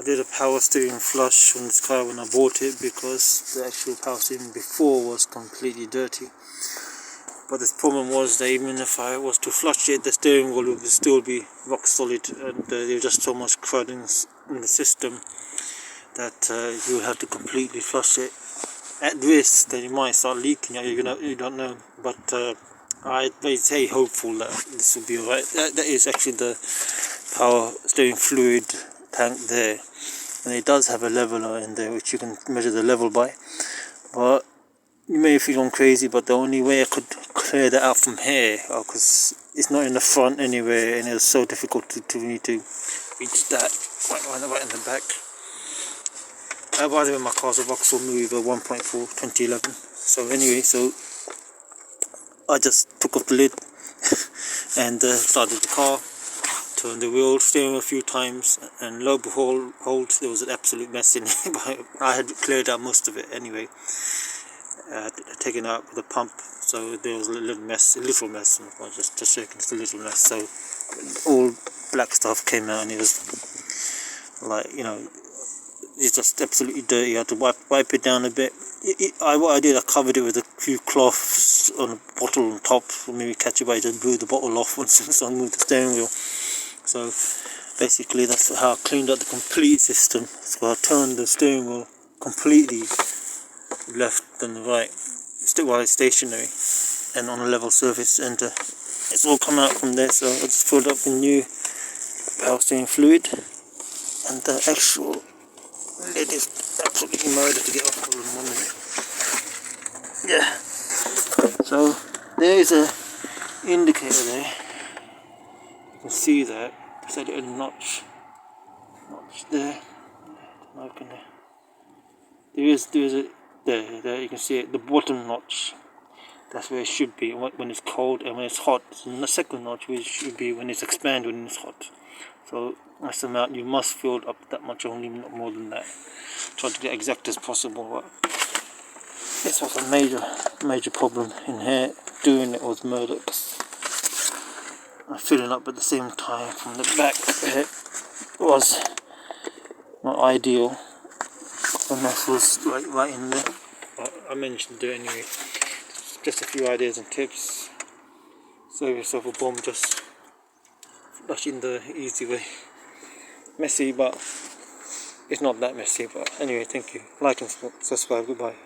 I did a power steering flush on this car when I bought it because the actual power steering before was completely dirty. But the problem was that even if I was to flush it, the steering wheel would still be rock solid, and there's just so much crud in the system that you have to completely flush it. At risk that you might start leaking, you don't know. But I stay hopeful that this will be alright. That is actually the power steering fluid tank there, and it does have a leveler in there which you can measure the level by. But you may feel I'm crazy, but the only way I could clear that out from here, because it's not in the front anywhere, and it's so difficult to me to reach that right in the back. By the way, my car's a Vauxhall Meriva 1.4 2011. So anyway, I just took off the lid and started the car, turned the wheel, steering a few times, and lo and behold, there was an absolute mess in it. But I had cleared out most of it anyway. Taken out with a pump, so there was a little mess. I was just shaking, it's a little mess. So all black stuff came out, and it was like, it's just absolutely dirty. I had to wipe it down a bit. What I did, I covered it with a few cloths on a bottle on top, or maybe catch it by just blew the bottle off once I moved the steering wheel. So basically that's how I cleaned up the complete system. So I turned the steering wheel completely left and right, still while it's stationary and on a level surface, and it's all come out from there. So I just filled up with new power steering fluid, and the actual lid is absolutely murder to get off. Hold on 1 minute. Yeah, so there is a indicator there, you can see that. It's a little notch there. There is a there you can see it, the bottom notch. That's where it should be when it's cold, and when it's hot, and the second notch which should be when it's expanded when it's hot. So that's the amount you must fill up, that much only, not more than that. Try to get exact as possible. But this was a major problem in here. Doing it was murder. I'm filling up at the same time from the back. It was not ideal. The mess was right in there. But I managed to do it anyway. Just a few ideas and tips. Save yourself a bomb, just flush in the easy way. Messy, but it's not that messy. But anyway, thank you. Like and subscribe. Goodbye.